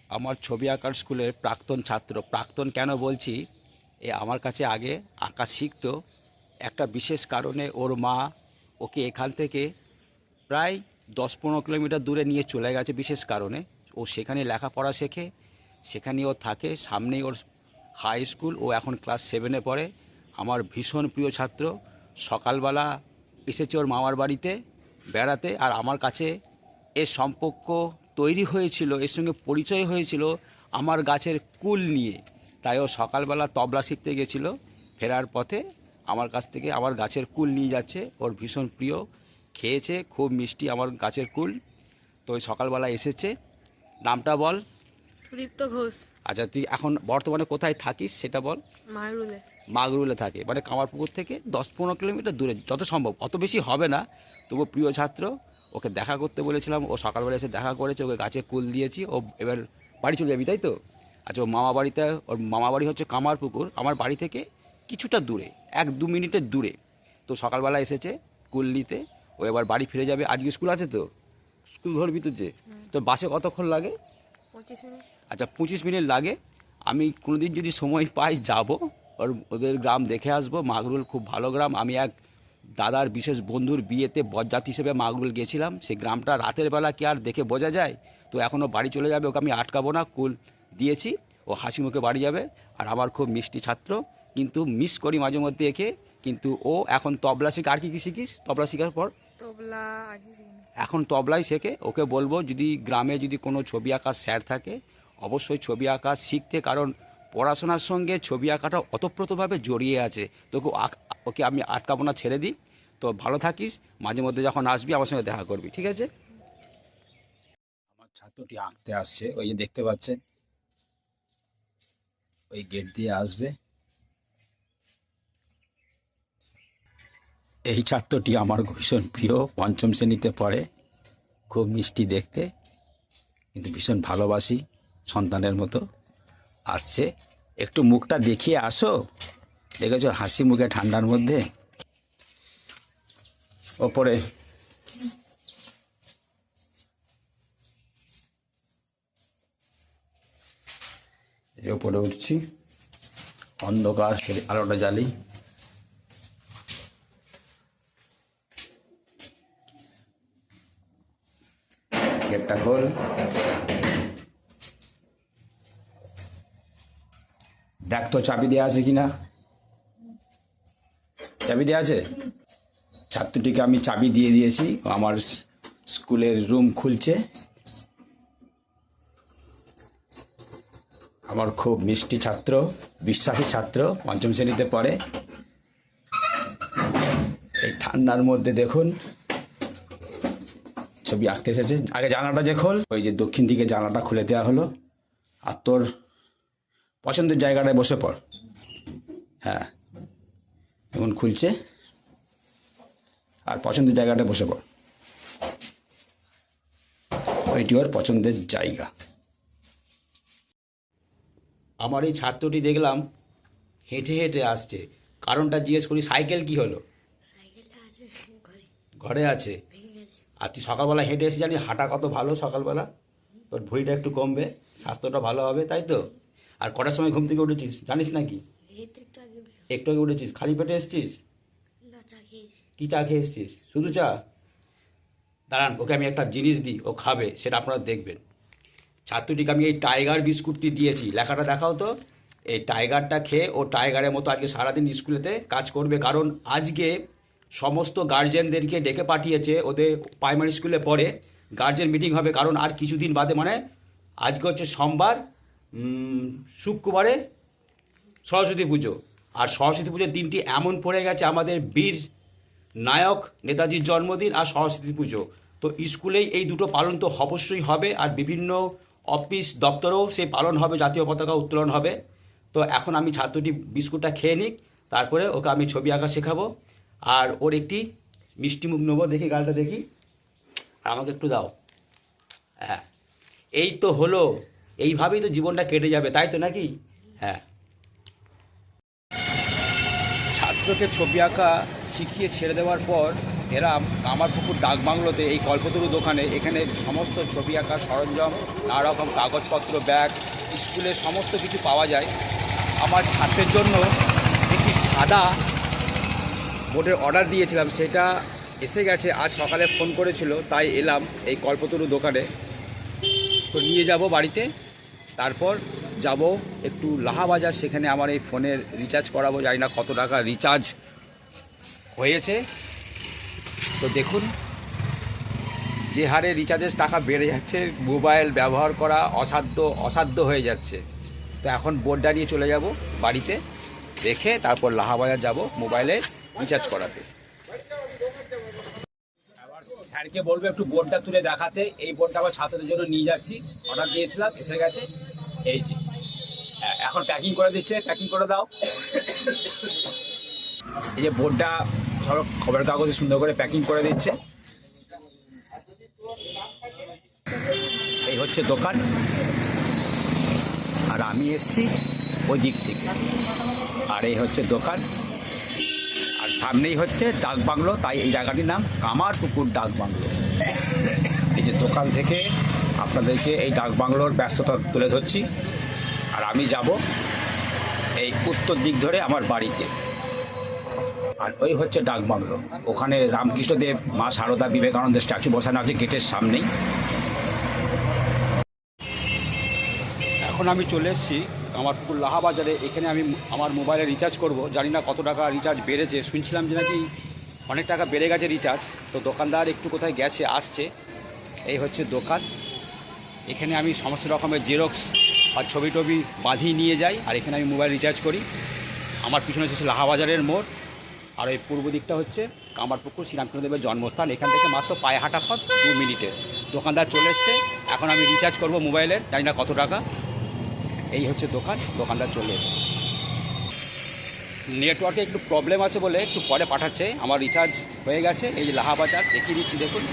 আমার ছবি আঁকার স্কুলের প্রাক্তন ছাত্র। প্রাক্তন কেন বলছি, আমার কাছে আগে আঁকা শিখতো। একটা বিশেষ কারণে ওর মা ওকে এখান থেকে প্রায় 10-15 কিলোমিটার দূরে নিয়ে চলে গেছে বিশেষ কারণে। ও সেখানে লেখাপড়া শেখে, সেখানে ও থাকে, সামনেই ওর হাই স্কুল। ও এখন ক্লাস 7-এ পড়ে। আমার ভীষণ প্রিয় ছাত্র। সকালবেলা এসেছে ওর মামার বাড়িতে বেড়াতে, আর আমার কাছে এর সম্পর্ক তৈরি হয়েছিল, এর সঙ্গে পরিচয় হয়েছিল আমার গাছের কুল নিয়ে। তাই ও সকালবেলা তবলা শিখতে গেছিলো, ফেরার পথে আমার কাছ থেকে আমার গাছের কুল নিয়ে যাচ্ছে। ওর ভীষণ প্রিয়, খেয়েছে, খুব মিষ্টি আমার গাছের কুল। তো ওই সকালবেলা এসেছে। নামটা বল। সুদীপ্ত ঘোষ। আচ্ছা, তুই এখন বর্তমানে কোথায় থাকিস সেটা বল। মারুলে। মাগরুলে থাকে, মানে কামারপুকুর থেকে 10-15 কিলোমিটার দূরে, যত সম্ভব। অত বেশি হবে না, তবু প্রিয় ছাত্র। ওকে দেখা করতে বলেছিলাম, ও সকালবেলা এসে দেখা করেছে। ওকে গাছে কুল দিয়েছি। ও এবার বাড়ি চলে যাবি, তাই তো? আচ্ছা, ওর মামা বাড়িতে, ওর মামা বাড়ি হচ্ছে কামারপুকুর, আমার বাড়ি থেকে কিছুটা দূরে, 1-2 মিনিটের দূরে। তো সকালবেলা এসেছে কুল নিতে। ও এবার বাড়ি ফিরে যাবে। আজকে স্কুল আছে তো, স্কুল ধরবি তো যে। তো বাসে কতক্ষণ লাগে? 25 মিনিট। আচ্ছা, 25 মিনিট লাগে। আমি কোনোদিন যদি সময় পাই যাব, ওদের গ্রাম দেখে আসবো। মাগরুল খুব ভালো গ্রাম। আমি এক দাদার বিশেষ বন্ধুর বিয়েতে বরযাত্রী হিসেবে মাগরুল গেছিলাম। সেই গ্রামটা রাতের বেলা কি আর দেখে বোঝা যায়? তো এখনও বাড়ি চলে যাবে, ওকে আমি আটকাবো না, কুল দিয়েছি। ও হাসি মুখে বাড়ি যাবে। আর আমার খুব মিষ্টি ছাত্র, কিন্তু মিস করি মাঝে মধ্যে একে। কিন্তু ও এখন তবলা শিখে। আর কি কি শিখিস তবলা শেখার পর? তবলা আর কি শিখিনি। এখন তবলাই শেখে। ওকে বলবো যদি গ্রামে যদি কোনো ছবি আঁকার স্যার থাকে, অবশ্যই ছবি আঁকা শিখতে, কারণ পড়াশোনার সঙ্গে ছবি আঁকাটা ওতপ্রোতভাবে জড়িয়ে আছে। তোকে ওকে আমি আটকাবো না, ছেড়ে দিই। তো ভালো থাকিস, মাঝে মধ্যে যখন আসবি আমার সঙ্গে দেখা করবি, ঠিক আছে? আমার ছাত্রটি আঁকতে আসছে, ওই যে দেখতে পাচ্ছেন, ওই গেট দিয়ে আসবে। এই ছাত্রটি আমার ভীষণ প্রিয়, 5ম শ্রেণীতে পড়ে। খুব মিষ্টি দেখতে, কিন্তু ভীষণ ভালোবাসি, সন্তানের মতো। আসছে, একটু মুখটা দেখিয়ে আসো। দেখেছো, হাসি মুখে ঠান্ডার মধ্যে। ওপরে ওপরে উঠছি, অন্ধকার, আলোটা জ্বালি। গেটটা খোল। দেখ তো চাবি দেওয়া আছে কিনা। চাবি দেওয়া আছে। ছাত্রটিকে আমি চাবি দিয়ে দিয়েছি। আমার স্কুলের রুম খুলছে। আমার খুব মিষ্টি ছাত্র, বিশ্বাসী ছাত্র, 5ম শ্রেণীতে পড়ে। এই ঠান্ডার মধ্যে দেখুন ছবি আঁকতে এসেছে। আগে জানালাটা যে খোল। ওই যে দক্ষিণ দিকে জানালাটা খুলে দেওয়া হলো। আর তোর পছন্দের জায়গাটায় বসে পড়। হ্যাঁ, এখন খুলছে। আর পছন্দের জায়গাটায় বসে পড়। ওইটি ওর পছন্দের জায়গা। আমার এই ছাত্রটি দেখলাম হেঁটে হেঁটে আসছে। কারণটা জিজ্ঞেস করি, সাইকেল কি হলো? সাইকেলটা আছে ঘরে। ঘরে আছে। ভেঙে গেছে। আর তুই সকালবেলা হেঁটে এসে জানি হাঁটা কত ভালো সকালবেলা। তোর ভুঁড়িটা একটু কমবে, স্বাস্থ্যটা ভালো হবে, তাই তো? আর কটার সময় ঘুম থেকে উঠেছিস জানিস নাকি? এই তো একটু আগে উঠলাম। একটু আগে উঠেছিস? খালি পেটে এসছিস? না, চা খেয়েছি। কি চা খেয়ে এসছিস? শুধু চা? দাঁড়ান, ওকে আমি একটা জিনিস দিই, ও খাবে, সেটা আপনারা দেখবেন। ছাত্রটিকে আমি এই টাইগার বিস্কুটটি দিয়েছি। লেখাটা দেখাও তো। এই টাইগারটা খেয়ে ও টাইগারের মতো আজকে সারাদিন স্কুলেতে কাজ করবে। কারণ আজকে সমস্ত গার্জেনদেরকে ডেকে পাঠিয়েছে। ওদের প্রাইমারি স্কুলে পড়ে, গার্জেন মিটিং হবে। কারণ আর কিছুদিন বাদে, মানে আজকে হচ্ছে সোমবার, শুক্রবারে সরস্বতী পুজো। আর সরস্বতী পুজোর দিনটি এমন পড়ে গেছে, আমাদের বীর নায়ক নেতাজির জন্মদিন আর সরস্বতী পুজো। তো স্কুলেই এই দুটো পালন তো অবশ্যই হবে। আর বিভিন্ন অফিস দপ্তরেও সেই পালন হবে, জাতীয় পতাকা উত্তোলন হবে। তো এখন আমি ছাত্রটি বিস্কুটটা খেয়ে নিক, তারপরে ওকে আমি ছবি আঁকা শেখাবো। আর ওর একটি মিষ্টি মুখ নেবো। দেখি গালটা দেখি। আর আমাকে একটু দাও। হ্যাঁ, এই তো হলো। এইভাবেই তো জীবনটা কেটে যাবে, তাই তো নাকি? হ্যাঁ। ছাত্রকে ছবি আঁকা শিখিয়ে ছেড়ে দেওয়ার পর এলাম কামারপুকুর ডাকবাংলোতে, এই কল্পতরু দোকানে। এখানে সমস্ত ছবি আঁকার সরঞ্জাম, নানা রকম কাগজপত্র, ব্যাগ, স্কুলের সমস্ত কিছু পাওয়া যায়। আমার ছাত্রের জন্য একটি সাদা বোর্ডের অর্ডার দিয়েছিলাম, সেটা এসে গেছে। আজ সকালে ফোন করেছিল, তাই এলাম এই কল্পতরু দোকানে। তো নিয়ে যাব বাড়িতে, তারপর যাব একটু লাহাবাজার, সেখানে আমার এই ফোনের রিচার্জ করাবো। জানি না কত টাকা রিচার্জ হয়েছে। তো দেখুন যে হারে রিচার্জের টাকা বেড়ে যাচ্ছে, মোবাইল ব্যবহার করা অসাধ্য হয়ে যাচ্ছে। তো এখন বোর্ডটা নিয়ে চলে যাব বাড়িতে, রেখে তারপর লাহাবাজার যাব মোবাইলে রিচার্জ করাতে। আবার স্যারকে বলবো একটু বোর্ডটা তুলে দেখাতে। এই বোর্ডটা আমার ছাত্রদের জন্য নিয়ে যাচ্ছি, অর্ডার দিয়েছিলাম, এসে গেছে। এই যে এখন প্যাকিং করে দিচ্ছে, প্যাকিং করে দাও। এই যে বোর্ডটা সব খবরের কাগজে সুন্দর করে প্যাকিং করে দিচ্ছে। এই হচ্ছে দোকান, আর আমি এসছি ওই দিক থেকে। আর এই হচ্ছে দোকান, আর সামনেই হচ্ছে ডাকবাংলো, তাই এই জায়গাটির নাম কামারপুকুর ডাকবাংলো। এই যে দোকান থেকে আপনাদেরকে এই ডাকবাংলোর ব্যস্ততা তুলে ধরছি। আর আমি যাব এই উত্তর দিক ধরে আমার বাড়িতে। আর ওই হচ্ছে ডাকবাংলো, ওখানে রামকৃষ্ণদেব, মা সারদা, বিবেকানন্দের স্ট্যাচু বসানো আছে গেটের সামনেই। এখন আমি চলে এসেছি কামারপুকুর লাহাবাজারে। এখানে আমি আমার মোবাইলে রিচার্জ করব। জানি না কত টাকা রিচার্জ বেড়েছে, শুনছিলাম যে নাকি অনেক টাকা বেড়ে গেছে রিচার্জ। তো দোকানদার একটু কোথায় গেছে, আসছে। এই হচ্ছে দোকান, এখানে আমি সমস্ত রকমের জেরক্স আর ছবি টবি বাঁধিয়ে নিয়ে যাই, আর এখানে আমি মোবাইল রিচার্জ করি। আমার পিছনে হচ্ছে লাহাবাজারের মোড়, আর ওই পূর্ব দিকটা হচ্ছে কামারপুকুর শ্রীরামকৃষ্ণদেবের জন্মস্থান। এখান থেকে মাত্র পায়ে হাঁটা পথ 2 মিনিটে। দোকানদার চলে এসছে, এখন আমি রিচার্জ করব মোবাইলের, জানি না কত টাকা। এই হচ্ছে দোকান, দোকানদার চলে এসছে। নেটওয়ার্কে একটু প্রবলেম আছে বলে একটু পরে পাঠাচ্ছে। আমার রিচার্জ হয়ে গেছে। এই যে লাহাবাজার দেখিয়ে দিচ্ছি, দেখুন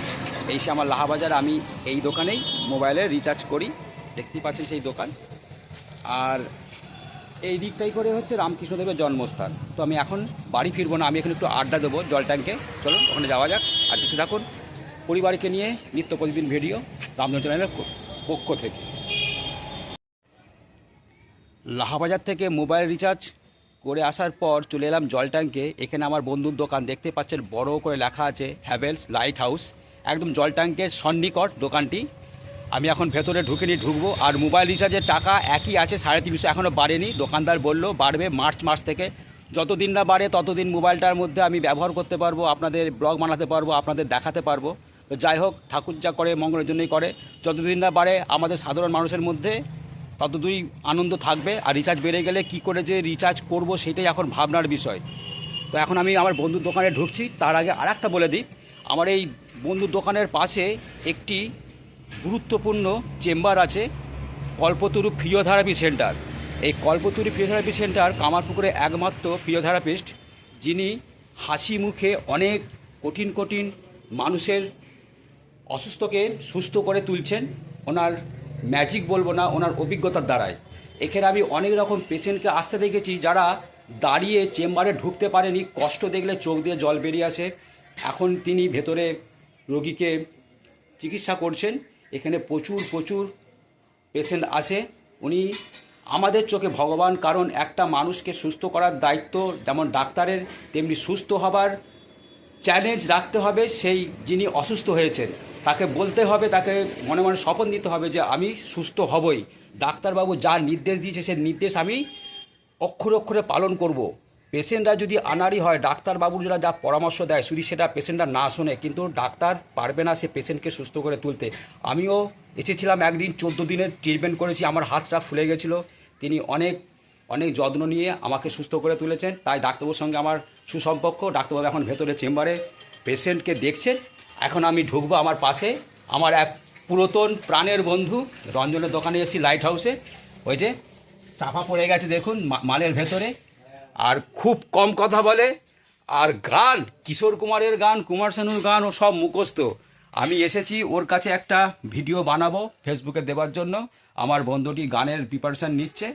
এই সে আমার লাহাবাজার। আমি এই দোকানেই মোবাইলে রিচার্জ করি, দেখতেই পাচ্ছেন সেই দোকান। আর এই দিকটাই করে হচ্ছে রামকৃষ্ণদেবের জন্মস্থান। তো আমি এখন বাড়ি ফিরবো না, আমি এখন একটু আড্ডা দেবো জল ট্যাঙ্কে। চলুন ওখানে যাওয়া যাক। আর দেখতে থাকুন পরিবারকে নিয়ে নিত্য প্রতিদিন ভিডিও রামধন চ্যানেলের পক্ষ থেকে। লাহাবাজার থেকে মোবাইল রিচার্জ করে আসার পর চলে এলাম জল ট্যাঙ্কে। এখানে আমার বন্ধুর দোকান, দেখতে পাচ্ছেন বড় করে লেখা আছে হ্যাভেলস লাইট হাউস, একদম জল ট্যাঙ্কের সন্নিকট দোকানটি। আমি এখন ভেতরে ঢুকবো। আর মোবাইল রিচার্জের টাকা একই আছে, 350, এখনও বাড়েনি। দোকানদার বলল বাড়বে মার্চ মাস থেকে। যতদিন না বাড়ে ততদিন মোবাইলটার মধ্যে আমি ব্যবহার করতে পারবো, আপনাদের ব্লগ বানাতে পারবো, আপনাদের দেখাতে পারবো। তো যাই হোক, ঠাকুর যা করে মঙ্গলের জন্যই করে। যতদিন না বাড়ে আমাদের সাধারণ মানুষের মধ্যে ততদূরই আনন্দ থাকবে। আর রিচার্জ বেড়ে গেলে কি করে যে রিচার্জ করব, সেটাই এখন ভাবনার বিষয়। তো এখন আমি আমার বন্ধুর দোকানে ঢুকছি। তার আগে আর একটা বলে দিই, আমার এই বন্ধুর দোকানের পাশে একটি গুরুত্বপূর্ণ চেম্বার আছে, কল্পতরু ফিজিওথেরাপি সেন্টার। এই কল্পতরু ফিজিওথেরাপি সেন্টার কামারপুকুরে একমাত্র ফিজিওথেরাপিস্ট, যিনি হাসি মুখে অনেক কঠিন কঠিন মানুষের অসুস্থকে সুস্থ করে তুলছেন। ওনার ম্যাজিক বলবো না, ওনার অভিজ্ঞতার দ্বারাই। এখানে আমি অনেক রকম পেশেন্টকে আসতে দেখেছি, যারা দাঁড়িয়ে চেম্বারে ঢুকতে পারেনি, কষ্ট দেখলে চোখ দিয়ে জল বেরিয়ে আসে। এখন তিনি ভেতরে রোগীকে চিকিৎসা করছেন। এখানে প্রচুর পেশেন্ট আসে। উনি আমাদের চোখে ভগবান, কারণ একটা মানুষকে সুস্থ করার দায়িত্ব যেমন ডাক্তারের, তেমনি সুস্থ হবার চ্যালেঞ্জ রাখতে হবে। সেই যিনি অসুস্থ হয়েছেন তাকে বলতে হবে, তাকে মনে মনে শপথ নিতে হবে যে আমি সুস্থ হবই। ডাক্তারবাবু যা নির্দেশ দিয়েছে সেই নির্দেশ আমি অক্ষরে অক্ষরে পালন করব। পেশেন্টরা যদি আনাড়ি হয়, ডাক্তারবাবুরা যা পরামর্শ দেয় যদি সেটা পেশেন্টরা না শোনে, কিন্তু ডাক্তার পারবে না সে পেশেন্টকে সুস্থ করে তুলতে। আমিও এসেছিলাম একদিন, 14 দিনের ট্রিটমেন্ট করেছি, আমার হাতটা ফুলে গেছিলো। তিনি অনেক যত্ন নিয়ে আমাকে সুস্থ করে তুলেছেন। তাই ডাক্তারবাবুর সঙ্গে আমার সুসম্পর্ক। ডাক্তারবাবু এখন ভেতরে চেম্বারে পেশেন্টকে দেখছেন। এখন আমি ঢুকবো আমার পাশে আমার এক পুরাতন প্রাণের বন্ধু রঞ্জনের দোকানে এসেছি, লাইট হাউসে। ওই যে চাপা পড়ে গেছে দেখুন মালের ভেতরে, আর খুব কম কথা বলে। আর গান, কিশোর কুমারের গান, কুমার শানুর গান ও সব মুখস্থ। আমি এসেছি ওর কাছে একটা ভিডিও বানাবো ফেসবুকে দেওয়ার জন্য। আমার বন্ধুটি গানের প্রিপারেশান নিচ্ছে,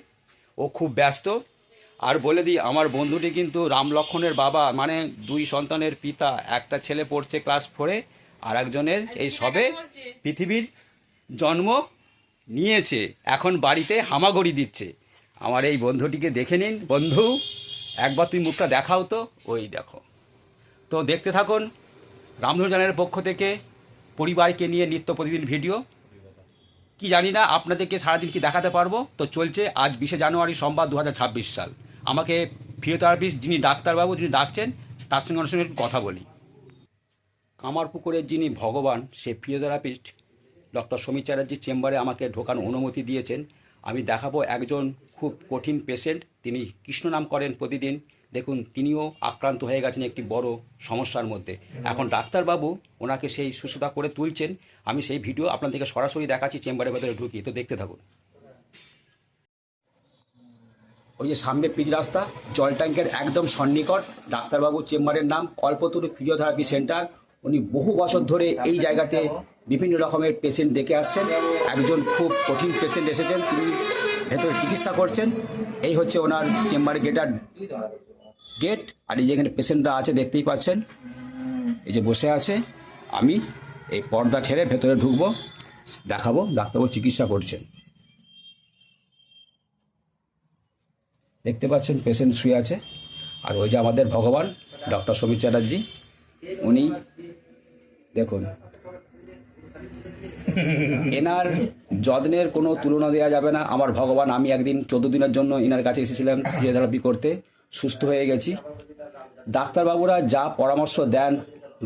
ও খুব ব্যস্ত। আর বলে দিই, আমার বন্ধুটি কিন্তু রাম লক্ষ্মণের বাবা, মানে 2 সন্তানের পিতা। একটা ছেলে পড়ছে ক্লাস 4-এ, আর একজনের এই সবে পৃথিবীর জন্ম নিয়েছে, এখন বাড়িতে হামাগুড়ি দিচ্ছে। আমার এই বন্ধুটিকে দেখে নিন। বন্ধু, একবার তুই মুখটা দেখাও তো। ওই দেখো। তো দেখতে থাকুন রামধনু চ্যানেলের পক্ষ থেকে পরিবারকে নিয়ে নিত্য প্রতিদিন ভিডিও। কি জানি না আপনাদেরকে সারাদিন কি দেখাতে পারবো। তো চলছে আজ 20 জানুয়ারি সোমবার 2026 সাল। আমাকে ফিজিওথেরাপিস্ট যিনি ডাক্তারবাবু যিনি ডাকছেন, তার সঙ্গে ওনার সঙ্গে একটু কথা বলি। কামারপুকুরের যিনি ভগবান, সে ফিজিওথেরাপিস্ট ডক্টর সমীর চ্যাটার্জির চেম্বারে আমাকে ঢোকানোর অনুমতি দিয়েছেন। আমি দেখাবো একজন খুব কঠিন পেশেন্ট, তিনি কৃষ্ণ নাম করেন প্রতিদিন। দেখুন, তিনিও আক্রান্ত হয়ে গেছেন একটি বড় সমস্যার মধ্যে। এখন ডাক্তারবাবু ওনাকে সেই সুস্থতা করে তুলছেন। আমি সেই ভিডিও আপনাদেরকে সরাসরি দেখাচ্ছি চেম্বারের ভেতরে ঢুকি। তো দেখতে থাকুন। ওই যে সামনে পিচ রাস্তা, জল ট্যাঙ্কের একদম সন্নিকট ডাক্তারবাবুর চেম্বারের নাম কল্পতরু ফিজিওথেরাপি সেন্টার। উনি বহু বছর ধরে এই জায়গাতে বিভিন্ন রকমের পেশেন্ট দেখে আসছেন। একজন খুব কঠিন পেশেন্ট এসেছেন, তিনি ভেতরে চিকিৎসা করছেন। এই হচ্ছে ওনার চেম্বারের গেট। আর এই যেখানে পেশেন্টরা আছে দেখতেই পাচ্ছেন, এই যে বসে আছে। আমি এই পর্দা ঠেলে ভেতরে ঢুকবো, দেখাবো ডাক্তারবাবু চিকিৎসা করছেন। দেখতে পাচ্ছেন পেশেন্ট শুয়ে আছে। আর ওই যে আমাদের ভগবান ডক্টর সমীর চ্যাটার্জি, উনি দেখুন, এনার যত্নের কোনো তুলনা দেওয়া যাবে না। আমার ভগবান, আমি একদিন 14 দিনের জন্য এনার কাছে এসেছিলাম ফিজিওথেরাপি করতে, সুস্থ হয়ে গেছি। ডাক্তারবাবুরা যা পরামর্শ দেন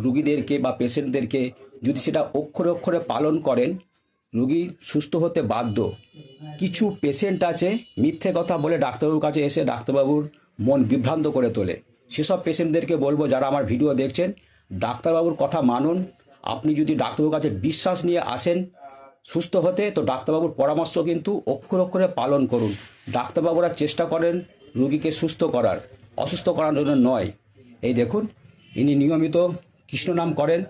রুগীদেরকে বা পেশেন্টদেরকে, যদি সেটা অক্ষরে অক্ষরে পালন করেন, রুগী সুস্থ হতে বাধ্য। কিছু পেশেন্ট আছে মিথ্যে কথা বলে ডাক্তারবাবুর কাছে এসে ডাক্তারবাবুর মন বিভ্রান্ত করে তোলে। সেসব পেশেন্টদেরকে বলবো, যারা আমার ভিডিও দেখছেন, ডাক্তারবাবুর কথা মানুন। আপনি যদি ডাক্তারবাবুর কাছে বিশ্বাস নিয়ে আসেন সুস্থ হতে, তো ডাক্তারবাবুর পরামর্শ কিন্তু অক্ষর অক্ষরে পালন করুন। ডাক্তারবাবুরা চেষ্টা করেন রুগীকে সুস্থ করার, অসুস্থ করার জন্য নয়। এই দেখুন, ইনি নিয়মিত কৃষ্ণ নাম করেন।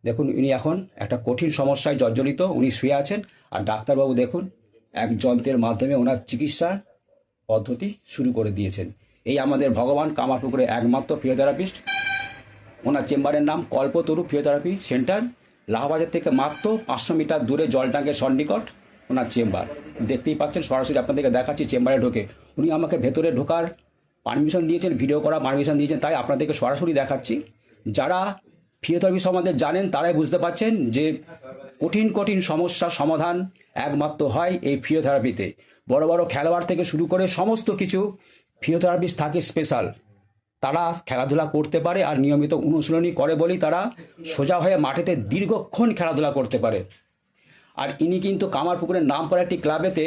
দেখুন, ইনি এখন একটা কঠিন সমস্যায় জর্জরিত, উনি শুয়ে আছেন। আর ডাক্তারবাবু দেখুন, এক যন্ত্রের মাধ্যমে ওনার চিকিৎসার পদ্ধতি শুরু করে দিয়েছেন। এই আমাদের ভগবান কামারপুকুরের একমাত্র ফিজিওথেরাপিস্ট। ওনার চেম্বারের নাম কল্পতরু ফিজিওথেরাপি সেন্টার। লাহবাজার থেকে মাত্র 500 মিটার দূরে জল ট্যাঙ্কের সন্নিকট ওনার চেম্বার। দেখতেই পাচ্ছেন, সরাসরি আপনাদেরকে দেখাচ্ছি চেম্বারে ঢোকে। উনি আমাকে ভেতরে ঢোকার পারমিশন দিয়েছেন, ভিডিও করার পারমিশন দিয়েছেন, তাই আপনাদেরকে সরাসরি দেখাচ্ছি। যারা ফিজিওথেরাপি সম্বন্ধে জানেন তারাই বুঝতে পারছেন যে কঠিন কঠিন সমস্যার সমাধান একমাত্র হয় এই ফিজিওথেরাপিতে। বড় বড় খেলোয়াড় থেকে শুরু করে সমস্ত কিছু ফিজিওথেরাপিস্ট থাকে স্পেশাল। তারা খেলাধুলা করতে পারে আর নিয়মিত অনুশীলনী করে বলেই তারা সোজা হয়ে মাঠেতে দীর্ঘক্ষণ খেলাধুলা করতে পারে। আর ইনি কিন্তু কামারপুকুরের নাম করা একটি ক্লাবেতে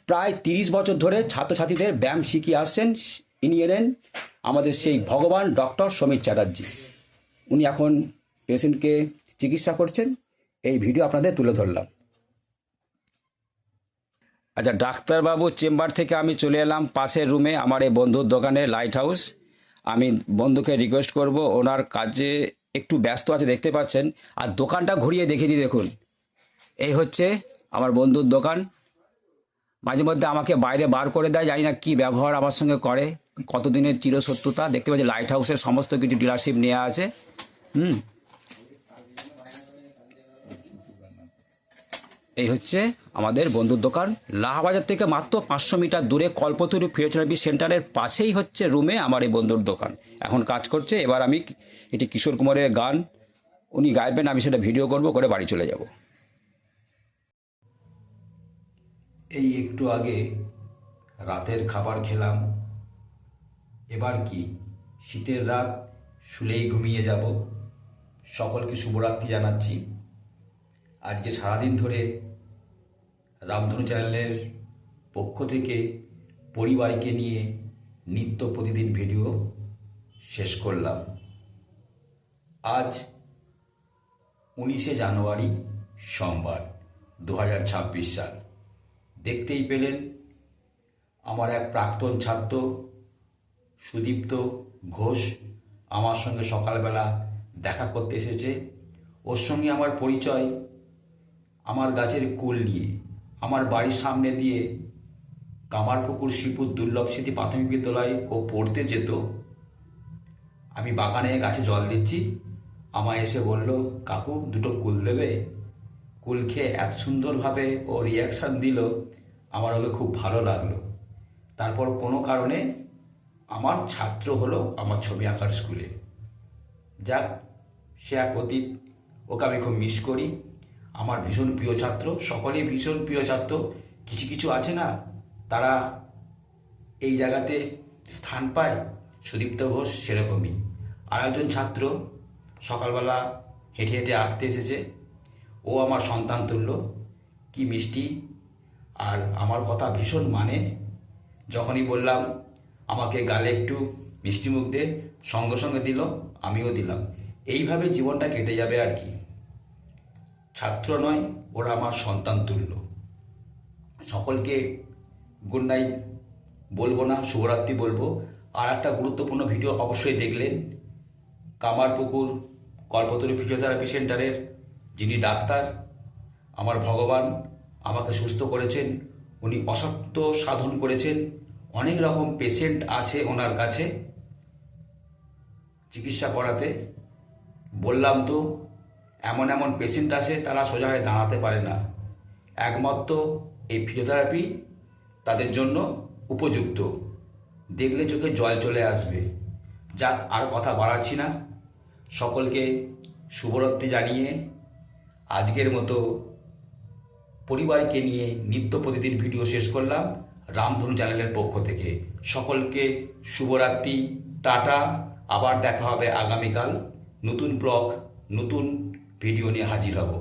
প্রায় 30 বছর ধরে ছাত্রছাত্রীদের ব্যায়াম শিখিয়ে আসছেন। ইনি এলেন আমাদের সেই ভগবান ডক্টর সমীর চ্যাটার্জি। উনি এখন পেশেন্টকে চিকিৎসা করছেন, এই ভিডিও আপনাদের তুলে ধরলাম। আচ্ছা, ডাক্তারবাবুর চেম্বার থেকে আমি চলে এলাম পাশের রুমে, আমার এই বন্ধুর দোকানে লাইট হাউস। আমি বন্ধুকে রিকোয়েস্ট করব, ওনার কাজে একটু ব্যস্ত আছে দেখতে পাচ্ছেন। আর দোকানটা ঘুরিয়ে দেখিয়ে দিই, দেখুন এই হচ্ছে আমার বন্ধুর দোকান। মাঝে মধ্যে আমাকে বাইরে বার করে দেয়, জানি না কী ব্যবহার আমার সঙ্গে করে, কতদিনের চিরশত্রুতা। দেখতে পাচ্ছি লাইট হাউসের সমস্ত কিছু ডিলারশিপ নেওয়া আছে। এই হচ্ছে আমাদের বন্ধুর দোকান। লাহবাজার থেকে মাত্র 500 মিটার দূরে কল্পতরু ফিজিওথেরাপি সেন্টারের পাশেই হচ্ছে রুমে আমার এই বন্ধুর দোকান। এখন কাজ করছে। এবার আমি এটি কিশোর কুমারের গান উনি গাইবেন, আমি সেটা ভিডিও করব, করে বাড়ি চলে যাব। এই একটু আগে রাতের খাবার খেলাম। এবার কি শীতের রাত, শুলেই ঘুমিয়ে যাব। সকলকে শুভরাত্রি জানাচ্ছি। আজকে সারাদিন ধরে রামধনু চ্যানেলের পক্ষ থেকে পরিবারকে নিয়ে নিত্য প্রতিদিন ভিডিও শেষ করলাম। আজ 19শে জানুয়ারি সোমবার 2026 সাল। দেখতেই পেলেন আমার এক প্রাক্তন ছাত্র সুদীপ্ত ঘোষ আমার সঙ্গে সকালবেলা দেখা করতে এসেছে। ওর সঙ্গে আমার পরিচয় আমার গাছের কুল নিয়ে। আমার বাড়ির সামনে দিয়ে কামারপুকুর শ্রীপুর দুর্লভ স্মৃতি প্রাথমিক বিদ্যালয় ও পড়তে যেত। আমি বাগানে গাছে জল দিচ্ছি, আমায় এসে বলল, কাকু দুটো কুল দেবে? কুল খেয়ে এত সুন্দরভাবে ও রিয়াকশান দিল, আমার ওকে খুব ভালো লাগলো। তারপর কোনো কারণে আমার ছাত্র হলো আমার ছবি আঁকার স্কুলে। যাক, সে এক অতীত, ওকে আমি খুব মিস করি। আমার ভীষণ প্রিয় ছাত্র, সকলেই ভীষণ প্রিয় ছাত্র। কিছু কিছু আছে না, তারা এই জায়গাতে স্থান পায়, সুদীপ্ত ঘোষ সেরকমই। আর একজন ছাত্র সকালবেলা হেঁটে হেঁটে আঁকতে এসেছে, ও আমার সন্তান তুল্য, কি মিষ্টি, আর আমার কথা ভীষণ মানে। যখনই বললাম আমাকে গালে একটু মিষ্টি মুখ দে, সঙ্গে সঙ্গে দিল, আমিও দিলাম। এইভাবে জীবনটা কেটে যাবে আর কি। ছাত্র নয়, ওরা আমার সন্তান তুল্য। সকলকে গুড নাইট বলবো না, শুভরাত্রি বলবো। আর একটা গুরুত্বপূর্ণ ভিডিও অবশ্যই দেখলেন, কামারপুকুর কল্পতরু ফিজিওথেরাপি সেন্টারের যিনি ডাক্তার, আমার ভগবান আমাকে সুস্থ করেছেন, উনি অসত্য সাধন করেছেন। অনেক রকম পেশেন্ট আসে ওনার কাছে চিকিৎসা করাতে। বললাম তো, এমন এমন পেশেন্ট আসে তারা সোজা হয়ে দাঁড়াতে পারে না। একমাত্র এই ফিজিওথেরাপি তাদের জন্য উপযুক্ত, দেখলে চোখে জল চলে আসবে। যাক, আর কথা বাড়াচ্ছি না, সকলকে শুভরাত্রি জানিয়ে আজকের মতো পরিবারকে নিয়ে নিত্য প্রতিদিন ভিডিও শেষ করলাম রামধনু চ্যানেলের পক্ষ থেকে। সকলকে শুভরাত্রি, টাটা। আবার দেখা হবে আগামীকাল, নতুন ব্লগ, নতুন ভিডিও নিয়ে হাজির হব।